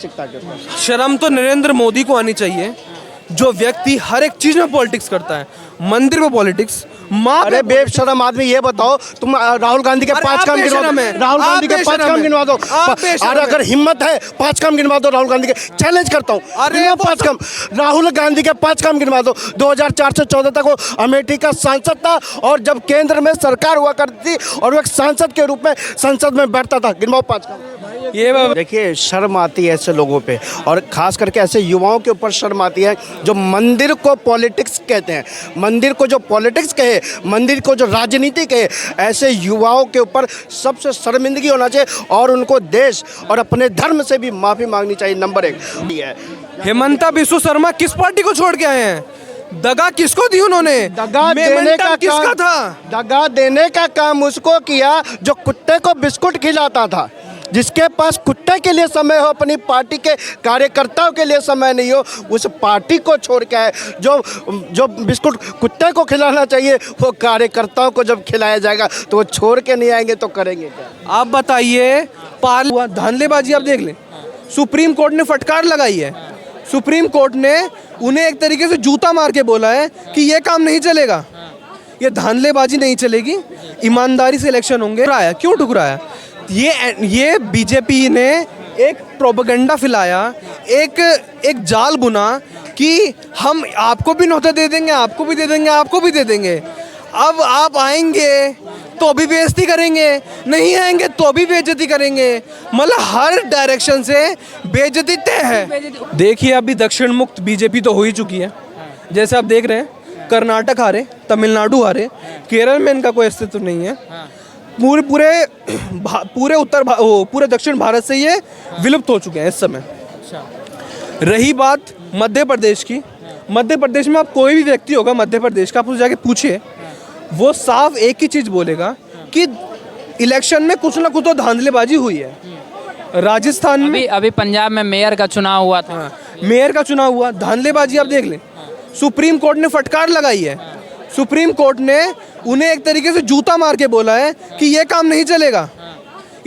मानसिकता के ऊपर। शर्म तो नरेंद्र मोदी को आनी चाहिए, जो व्यक्ति हर एक चीज में पॉलिटिक्स करता है, मंदिर में पॉलिटिक्स, माँ अरे बेशरम आदमी, ये बताओ तुम राहुल गांधी के 5 काम गिनवा दो, राहुल गांधी के 5 काम गिनवा दो, और अगर हिम्मत है 5 काम गिनवा दो राहुल गांधी के, चैलेंज करता हूँ। अरे 5 काम, राहुल गांधी के 5 काम गिनवा दो। 2004 से 14 तक वो अमेठी का सांसद था, और जब केंद्र में सरकार हुआ करती थी और वो एक सांसद के रूप में संसद में बैठता था। गिनवाओ 5 काम। ये देखिए, शर्म आती है ऐसे लोगों पे, और खास करके ऐसे युवाओं के ऊपर शर्म आती है जो मंदिर को पॉलिटिक्स कहते हैं। मंदिर को जो पॉलिटिक्स कहे, मंदिर को जो राजनीति कहे, ऐसे युवाओं के ऊपर सबसे शर्मिंदगी होना चाहिए, और उनको देश और अपने धर्म से भी माफ़ी मांगनी चाहिए। नंबर 1 है हेमंता बिस्वा शर्मा किस पार्टी को छोड़ के आए हैं? दगा किसको दी उन्होंने? दगा देने का किसका था? दगा देने का काम उसको किया जो कुत्ते को बिस्कुट खिलाता था। जिसके पास कुत्ते के लिए समय हो, अपनी पार्टी के कार्यकर्ताओं के लिए समय नहीं हो, उस पार्टी को छोड़ के आए। जो बिस्कुट कुत्ते को खिलाना चाहिए वो कार्यकर्ताओं को जब खिलाया जाएगा तो वो छोड़ के नहीं आएंगे तो करेंगे क्या? आप बताइए, धांधलेबाजी आप देख लें, सुप्रीम कोर्ट ने फटकार लगाई है। सुप्रीम कोर्ट ने उन्हें एक तरीके से जूता मार के बोला है कि ये काम नहीं चलेगा, ये धांधलेबाजी नहीं चलेगी, ईमानदारी से इलेक्शन होंगे। क्यों ठुकराया? ये बीजेपी ने एक प्रोपेगेंडा फैलाया, एक जाल बुना कि हम आपको भी न्योता दे देंगे, आपको भी दे देंगे, आपको भी दे देंगे। अब आप आएंगे तो भी बेइज्जती करेंगे, नहीं आएंगे तो भी बेइज्जती करेंगे, मतलब हर डायरेक्शन से बेइज्जती तय है। देखिए, अभी दक्षिण मुक्त बीजेपी तो हो ही चुकी है, जैसे आप देख रहे हैं, कर्नाटक हारे, तमिलनाडु हारे, केरल में इनका कोई अस्तित्व नहीं है। पूरे दक्षिण भारत से ये विलुप्त हो चुके हैं इस समय। रही बात मध्य प्रदेश की, मध्य प्रदेश में आप कोई भी व्यक्ति होगा मध्य प्रदेश का, आप उससे जाके पूछिए, वो साफ एक ही चीज़ बोलेगा कि इलेक्शन में कुछ ना कुछ तो धांधलेबाजी हुई है। राजस्थान में अभी पंजाब में मेयर का चुनाव हुआ था, मेयर का चुनाव हुआ, धांधलेबाजी आप देख लें। सुप्रीम कोर्ट ने फटकार लगाई है। सुप्रीम कोर्ट ने उन्हें एक तरीके से जूता मार के बोला है कि ये काम नहीं चलेगा,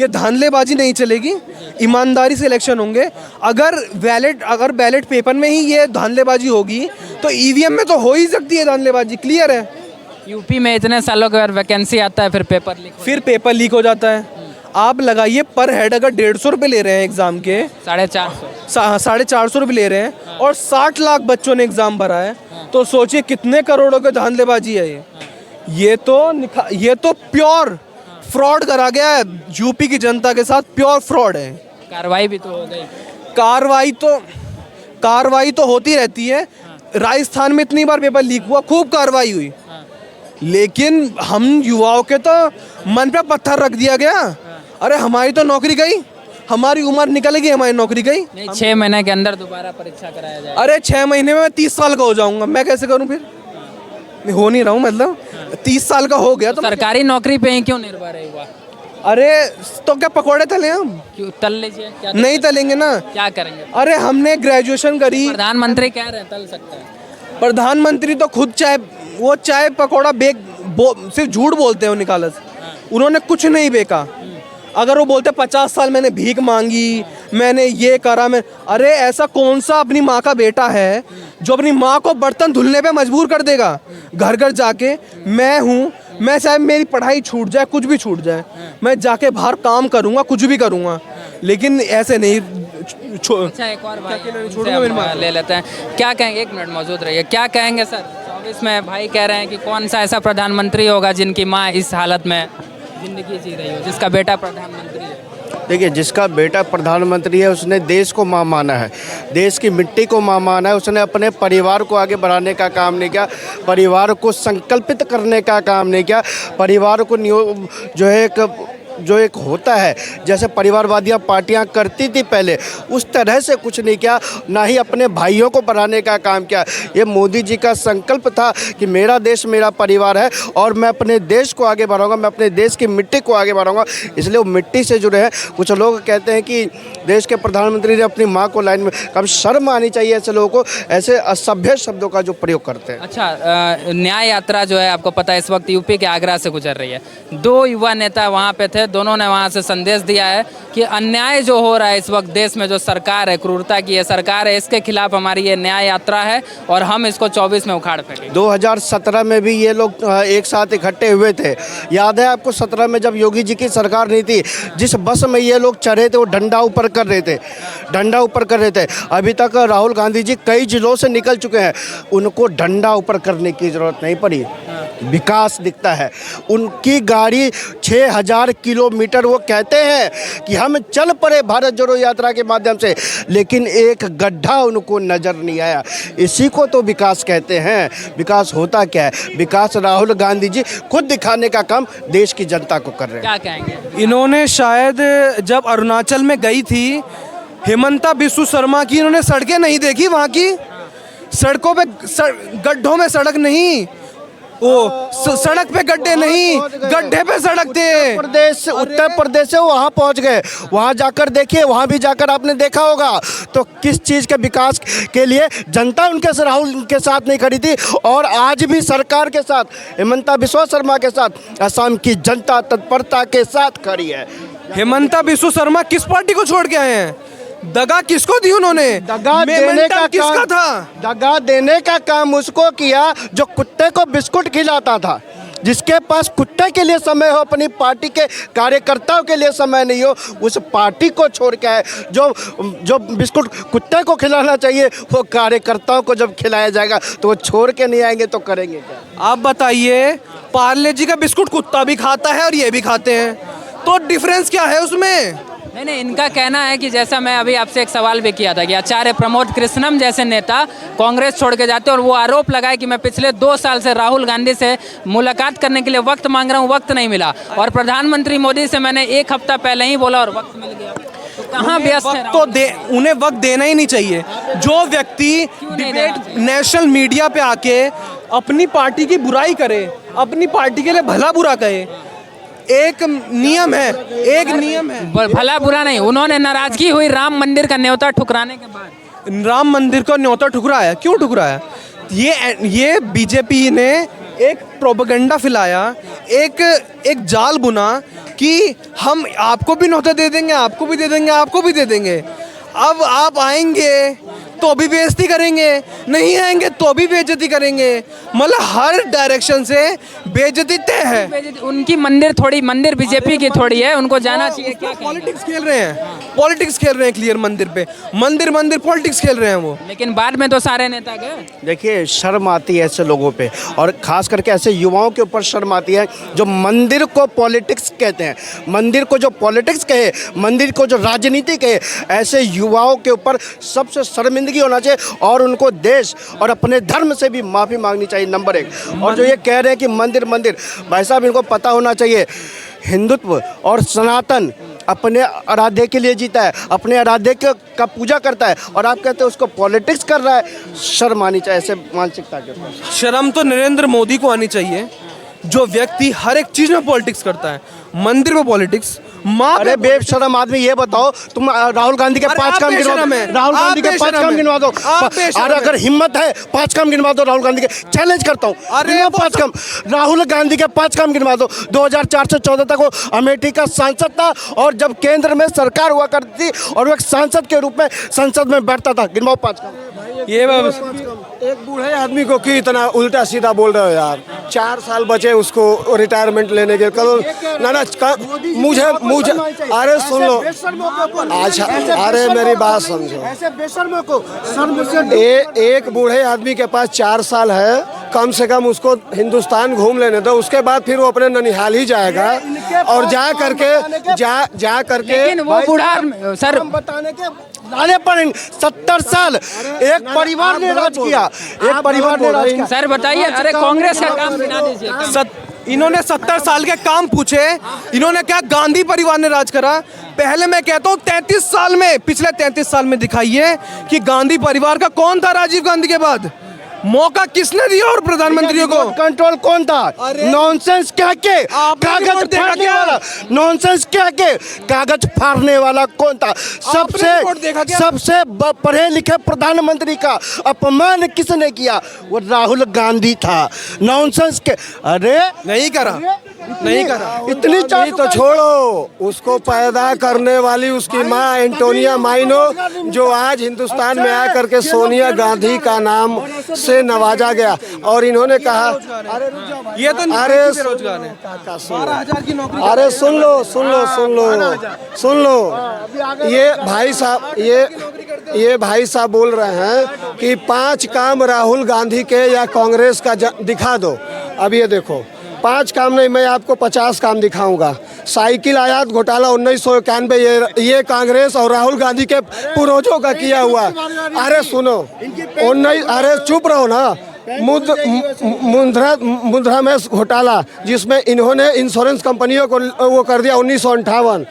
ये धांधलेबाजी नहीं चलेगी, ईमानदारी से इलेक्शन होंगे। अगर बैलेट पेपर में ही ये धांधलेबाजी होगी तो ईवीएम में तो हो ही सकती है धांधलेबाजी, क्लियर है। यूपी में इतने सालों के बाद वैकेंसी आता है, फिर पेपर लीक हो जाता है। आप लगाइए, पर हेड अगर 150 रुपये ले रहे हैं एग्ज़ाम के, 450 रुपये ले रहे हैं, और 60 लाख बच्चों ने एग्ज़ाम भरा है, तो सोचिए कितने करोड़ों की धांधलेबाजी है ये तो प्योर फ्रॉड करा गया है यूपी की जनता के साथ, प्योर फ्रॉड है। कार्रवाई भी तो हो गई। कार्रवाई तो होती रहती है। राजस्थान में इतनी बार पेपर लीक हुआ, खूब कार्रवाई हुई, लेकिन हम युवाओं के तो मन पे पत्थर रख दिया गया। अरे हमारी तो नौकरी गई, हमारी उम्र निकल गई, हमारी नौकरी गई। नहीं, 6 महीने के अंदर दोबारा परीक्षा कराया जाए। अरे 6 महीने में मैं 30 साल का हो जाऊंगा, मैं कैसे करूं फिर? मैं हो नहीं रहा हूं, मतलब 30 साल का हो गया तो सरकारी नौकरी पे ही क्यों निर्भर है हुआ? अरे तो क्या पकौड़े तले हम? क्यों तल लीजिए, क्या नहीं तलेंगे ना, क्या करेंगे? अरे हमने ग्रेजुएशन करी, प्रधानमंत्री कह रहे हैं तल सकता है। प्रधानमंत्री तो खुद चाय पकौड़ा सिर्फ झूठ बोलते हैं वो निकालत, उन्होंने कुछ नहीं बेचा। अगर वो बोलते 50 साल मैंने भीख मांगी, मैंने ये करा, मैं, अरे ऐसा कौन सा अपनी माँ का बेटा है जो अपनी माँ को बर्तन धुलने पे मजबूर कर देगा? घर घर जाके मैं चाहे मेरी पढ़ाई छूट जाए, कुछ भी छूट जाए, मैं जाके बाहर काम करूँगा, कुछ भी करूँगा, लेकिन ऐसे नहीं। अच्छा, एक और भाई ले लेते हैं, क्या कहेंगे? 1 मिनट मौजूद रहिए। क्या कहेंगे सर? 24 में भाई कह रहे हैं कि कौन सा ऐसा प्रधानमंत्री होगा जिनकी माँ इस हालत में जिंदगी जी रही हो, जिसका बेटा प्रधानमंत्री है? देखिए, जिसका बेटा प्रधानमंत्री है उसने देश को माँ माना है, देश की मिट्टी को माँ माना है। उसने अपने परिवार को आगे बढ़ाने का काम नहीं किया, परिवार को संकल्पित करने का काम नहीं किया, परिवार को जो एक होता है जैसे परिवारवादियाँ पार्टियां करती थी पहले, उस तरह से कुछ नहीं किया, ना ही अपने भाइयों को बढ़ाने का काम किया। ये मोदी जी का संकल्प था कि मेरा देश मेरा परिवार है और मैं अपने देश को आगे बढ़ाऊंगा, मैं अपने देश की मिट्टी को आगे बढ़ाऊंगा। इसलिए वो मिट्टी से जुड़े हैं। कुछ लोग कहते हैं कि देश के प्रधानमंत्री ने अपनी माँ को लाइन में, कम शर्म आनी चाहिए ऐसे लोगों को, ऐसे असभ्य शब्दों का जो प्रयोग करते हैं। अच्छा, न्याय यात्रा जो है आपको पता है इस वक्त यूपी के आगरा से गुजर रही है। 2 युवा नेता वहाँ पे थे, थे, दोनों ने वहाँ से संदेश दिया है कि अन्याय जो हो रहा है इस वक्त देश में, जो सरकार है, क्रूरता की ये सरकार है, इसके खिलाफ हमारी ये न्याय यात्रा है और हम इसको 24 में उखाड़ फेंकेंगे। 2017 में भी ये लोग एक साथ इकट्ठे हुए थे। याद है आपको 17 में जब योगी जी की सरकार नहीं थी, जिस बस में ये लोग चढ़े थे वो डंडा ऊपर कर रहे थे, डंडा ऊपर कर रहे थे। अभी तक राहुल गांधी जी कई जिलों से निकल चुके हैं, उनको डंडा ऊपर करने की ज़रूरत नहीं पड़ी। विकास दिखता है। उनकी गाड़ी 6000 किलोमीटर, वो कहते हैं कि हम चल पड़े भारत जोड़ो यात्रा के माध्यम से, लेकिन एक गड्ढा उनको नज़र नहीं आया। इसी को तो विकास कहते हैं। विकास होता क्या है? विकास राहुल गांधी जी खुद दिखाने का काम देश की जनता को कर रहे हैं। क्या कहेंगे? इन्होंने शायद जब अरुणाचल में गई थी हेमंता बिस्वा शर्मा की, इन्होंने सड़कें नहीं देखी वहाँ की। सड़कों पे गड्ढों में सड़क नहीं, वो सड़क पे गड्ढे नहीं, गड्ढे पे सड़क थे। उत्तर प्रदेश से वहाँ पहुँच गए। वहाँ जाकर देखिए, वहाँ भी जाकर आपने देखा होगा तो किस चीज़ के विकास के लिए जनता राहुल के साथ नहीं खड़ी थी, और आज भी सरकार के साथ, हेमंता बिस्वा शर्मा के साथ असम की जनता तत्परता के साथ खड़ी है। हेमंता बिस्वा शर्मा किस पार्टी को छोड़ के आए हैं? दगा किसको दी उन्होंने? दगा देने का किसका काम था? दगा देने का काम उसको किया जो कुत्ते को बिस्कुट खिलाता था। जिसके पास कुत्ते के लिए समय हो, अपनी पार्टी के कार्यकर्ताओं के लिए समय नहीं हो, उस पार्टी को छोड़ के आए। जो बिस्कुट कुत्ते को खिलाना चाहिए वो कार्यकर्ताओं को जब खिलाया जाएगा तो वो छोड़ के नहीं आएंगे तो करेंगे क्या? आप बताइए, पार्ले जी का बिस्कुट कुत्ता भी खाता है और ये भी खाते हैं, तो डिफरेंस क्या है उसमें? नहीं, इनका कहना है कि जैसा मैं अभी आपसे एक सवाल भी किया था कि आचार्य प्रमोद कृष्णम जैसे नेता कांग्रेस छोड़ के जाते हैं, और वो आरोप लगाए कि मैं पिछले 2 साल से राहुल गांधी से मुलाकात करने के लिए वक्त मांग रहा हूँ, वक्त नहीं मिला, और प्रधानमंत्री मोदी से मैंने 1 हफ्ता पहले ही बोला और वक्त मिल गया। तो कहाँ व्यस्त है? तो उन्हें वक्त देना ही नहीं चाहिए। जो व्यक्ति डिबेट नेशनल मीडिया पे आके अपनी पार्टी की बुराई करे, अपनी पार्टी के लिए भला बुरा कहे, एक नियम है। भला बुरा नहीं, उन्होंने नाराजगी हुई राम मंदिर का न्योता ठुकराने के बाद। राम मंदिर का न्योता ठुकराया, क्यों ठुकराया? ये बीजेपी ने एक प्रोपेगेंडा फैलाया, एक जाल बुना कि हम आपको भी न्योता दे देंगे, आपको भी दे देंगे, आपको भी दे देंगे। अब आप आएंगे तो भी बेइज्जती करेंगे, नहीं आएंगे तो भी बेइज्जती करेंगे, मतलब हर डायरेक्शन से बेइज्जती तय है। उनकी मंदिर बीजेपी की थोड़ी है, उनको जाना चाहिए। क्या पॉलिटिक्स खेल रहे हैं क्लियर मंदिर पे, मंदिर पॉलिटिक्स खेल रहे हैं वो। लेकिन बाद में तो सारे नेता गए। देखिए, शर्म आती है ऐसे लोगों पे, और खास करके ऐसे युवाओं के ऊपर शर्म आती है जो मंदिर को पॉलिटिक्स कहते हैं। मंदिर को जो पॉलिटिक्स कहे, मंदिर को जो राजनीति कहे, ऐसे युवाओं के ऊपर सबसे शर्मिंदगी होना चाहिए, और उनको देश और अपने धर्म से भी माफ़ी मांगनी चाहिए, नंबर 1। और जो ये कह रहे हैं कि मंदिर, भाई साहब इनको पता होना चाहिए, हिंदुत्व और सनातन अपने आराध्य के लिए जीता है, अपने आराध्य का पूजा करता है, और आप कहते हैं उसको पॉलिटिक्स कर रहा है। शर्म आनी चाहिए ऐसे मानसिकता के ऊपर। शर्म तो नरेंद्र मोदी को आनी चाहिए, जो व्यक्ति हर एक चीज में पॉलिटिक्स करता है, मंदिर में पॉलिटिक्स। अरे बेशरम आदमी, ये बताओ तुम राहुल गांधी के 5 काम गिनवा दो, राहुल गांधी के 5 काम गिनवा दो। अरे अगर हिम्मत है 5 काम गिनवा दो राहुल गांधी के, चैलेंज करता हूँ। अरे 5 काम राहुल गांधी के 5 काम गिनवा दो। 2004 से 14 तक वो अमेठी का सांसद था, और जब केंद्र में सरकार हुआ करती थी और वो एक सांसद के रूप में संसद में बैठता था। गिनवाओ 5 काम। ये एक बूढ़े आदमी को क्यों इतना उल्टा सीधा बोल रहे हो यार? 4 साल बचे उसको रिटायरमेंट लेने के। कल मुझे अरे सुन लो, अच्छा अरे मेरी बात समझो। एक बूढ़े आदमी के पास 4 साल है, कम से कम उसको हिंदुस्तान घूम लेने दो, उसके बाद फिर वो अपने ननिहाल ही जाएगा, और जा करके लेकिन वो बूढ़ा सर बताने के लाने पर 70 साल एक परिवार ने राज किया, एक परिवार ने राज किया। सर बताइए, अरे कांग्रेस का काम गिना दीजिए। इन्होंने 70 साल के काम पूछे, इन्होंने क्या गांधी परिवार ने राज करा? पहले मैं कहता हूँ 33 साल में, पिछले 33 साल में दिखाइए कि गांधी परिवार का कौन था राजीव गांधी के बाद? मौका किसने दिया और प्रधानमंत्रियों को? कंट्रोल कौन था? नॉनसेंस क्या के कागज फाड़ने वाला, नॉनसेंस क्या के कागज फाड़ने वाला कौन था? सबसे पढ़े लिखे प्रधानमंत्री का अपमान किसने किया? वो राहुल गांधी था। नॉनसेंस के अरे नहीं करा, नहीं करा। इतनी चालू तो छोड़ो, उसको पैदा करने वाली उसकी माँ एंटोनिया माइनो, जो आज हिंदुस्तान में आकर के सोनिया गांधी का नाम से नवाजा गया, और इन्होंने कहा ये तो अरे बेरोजगार है। 12,000 की नौकरी। अरे सुन लो सुन लो सुन लो सुन लो, ये भाई साहब बोल रहे हैं कि 5 काम राहुल गांधी के या कांग्रेस का दिखा दो। अब ये देखो, 5 काम नहीं, मैं आपको 50 काम दिखाऊंगा। साइकिल आयात घोटाला 1991, ये कांग्रेस और राहुल गांधी के पूर्वजों का किया हुआ। अरे सुनो, अरे चुप रहो ना। मुद्रा में घोटाला, जिसमें इन्होंने इंश्योरेंस कंपनियों को वो कर दिया 1958।